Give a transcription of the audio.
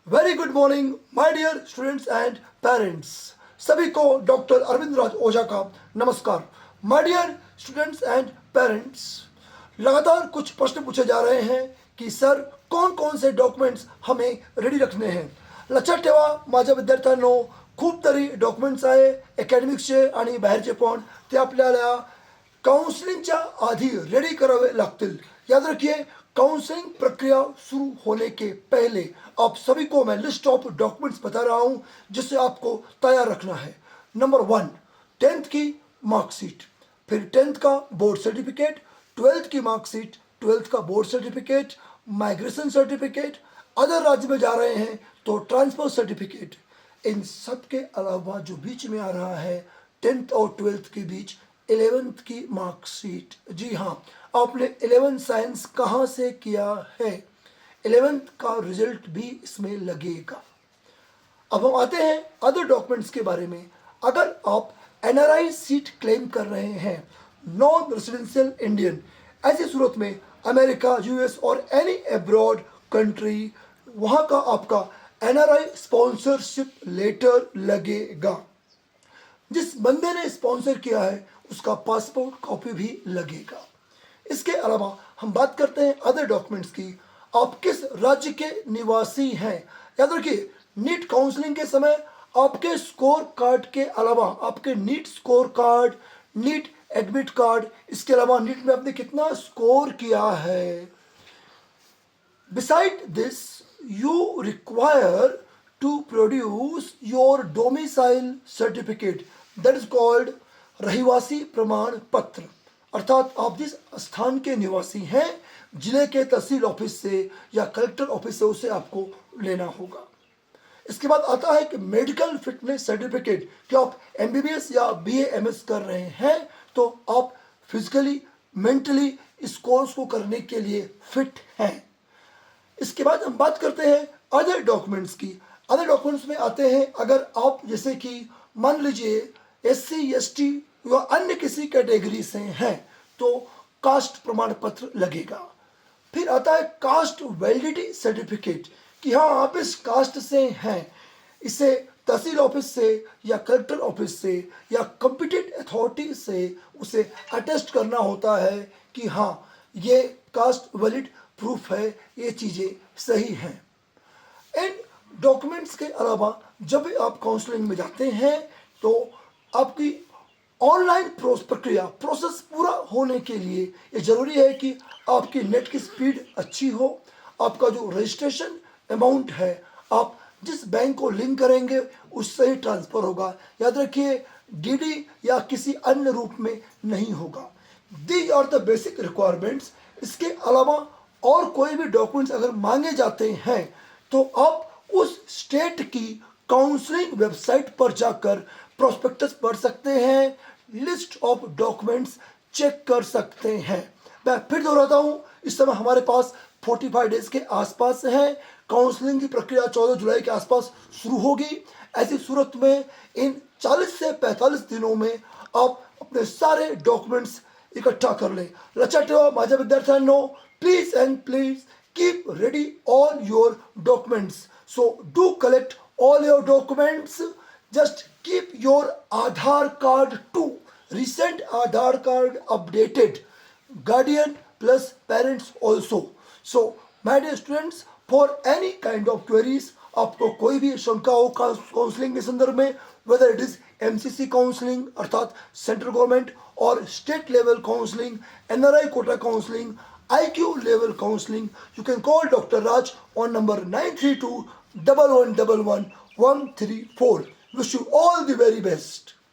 Very good morning my dear students and parents. सभी को doctor Arvind Raj Ojha का नमस्कार। My dear students and parents, लगातार कुछ प्रश्न पूछे जा रहे हैं कि सर कौन कौन से डॉक्युमेंट्स हमें रेडी रखने हैं। लक्षात ठेवा माझ्या विद्यार्थ्यांनो, खूप तरी डॉक्युमेंट्स आहे अकॅडमिक्सचे आणि बाहेरचे पण, ते आपल्याला काउंसलिंगच्या आधी रेडी करावे लागतील। याद रखिए, काउंसलिंग प्रक्रिया शुरू होने के पहले आप सभी को मैं लिस्ट ऑफ डॉक्यूमेंट्स बता रहा हूं जिसे आपको तैयार रखना है। नंबर 1, 10th की मार्कशीट, फिर 10th का बोर्ड सर्टिफिकेट, 12th की मार्कशीट, 12th का board certificate, migration certificate, other राज्य में जा रहे हैं तो ट्रांसफर सर्टिफिकेट। इन सब के अलावा जो बीच में आ रहा है 10th और 12th के बीच 11th की मार्कशीट। जी हाँ, आपने 11th साइंस कहाँ से किया है, 11th का रिजल्ट भी इसमें लगेगा। अब हम आते हैं अदर डॉक्यूमेंट्स के बारे में। अगर आप एनआरआई सीट क्लेम कर रहे हैं, नॉन रेजिडेंशियल इंडियन, ऐसी सूरत में अमेरिका, यूएस और एनी अब्रॉड कंट्री, वहाँ का आपका एनआरआई स्पॉन्सरशिप लेटर लगेगा। जिस बंदे ने स्पॉन्सर किया है उसका पासपोर्ट कॉपी भी लगेगा। इसके अलावा हम बात करते हैं अदर डॉक्यूमेंट्स की। आप किस राज्य के निवासी हैं। याद रखिए, नीट काउंसलिंग के समय आपके स्कोर कार्ड के अलावा आपके NEET score card, NEET admit card, इसके अलावा नीट में आपने कितना स्कोर किया है, beside this you require to produce your domicile certificate, that is called रहिवासी प्रमाण पत्र। अर्थात आप जिस स्थान के निवासी हैं, जिले के तहसील ऑफिस से या कलेक्टर ऑफिस से उसे आपको लेना होगा। इसके बाद आता है कि मेडिकल फिटनेस सर्टिफिकेट, कि आप एमबीबीएस या बीएएमएस कर रहे हैं तो आप फिजिकली मेंटली इस कोर्स को करने के लिए फिट हैं। इसके बाद हम बात करते हैं अदर डॉक्यूमेंट्स की। अदर डॉक्यूमेंट्स में आते हैं, अगर आप जैसे कि मान लीजिए एससी एसटी या अन्य किसी कैटेगरी से हैं तो कास्ट प्रमाण पत्र लगेगा। फिर आता है कास्ट वैलिडिटी सर्टिफिकेट, कि हाँ आप इस कास्ट से हैं। इसे तहसील ऑफिस से या कलेक्टर ऑफिस से या कॉम्पिटेंट अथॉरिटी से उसे अटेस्ट करना होता है कि हाँ ये कास्ट वैलिड प्रूफ है, ये चीज़ें सही हैं। इन डॉक्यूमेंट्स के अलावा जब भी आप काउंसलिंग में जाते हैं तो आपकी ऑनलाइन प्रक्रिया प्रोसेस पूरा होने के लिए ये ज़रूरी है कि आपकी नेट की स्पीड अच्छी हो। आपका जो रजिस्ट्रेशन अमाउंट है आप जिस बैंक को लिंक करेंगे उससे ही ट्रांसफ़र होगा। याद रखिए, डीडी या किसी अन्य रूप में नहीं होगा। These are the basic requirements. इसके अलावा और कोई भी डॉक्यूमेंट्स अगर मांगे जाते हैं तो आप उस स्टेट की काउंसलिंग वेबसाइट पर जाकर प्रोस्पेक्टस पढ़ सकते हैं, लिस्ट ऑफ डॉक्यूमेंट्स चेक कर सकते हैं। मैं फिर दोहराता हूँ, इस समय हमारे पास 45 डेज के आसपास है। काउंसलिंग की प्रक्रिया 14 जुलाई के आसपास शुरू होगी। ऐसी सूरत में इन 40 से 45 दिनों में आप अपने सारे डॉक्यूमेंट्स इकट्ठा कर लें। लक्षात ठेवा माझ्या विद्यार्थ्यांनो, please and please keep ready all your documents. So do collect all your documents. Just keep your Aadhaar card too. Recent Aadhaar card updated. Guardian plus parents also. So my dear students, for any kind of queries, आपको कोई भी शंका हो counselling के संदर्भ में, whether it is MCC counselling अर्थात central government और state level counselling, NRI Kota counselling, IQ level counseling, you can call Dr. Raj on number 932 1111 134. Wish you all the very best.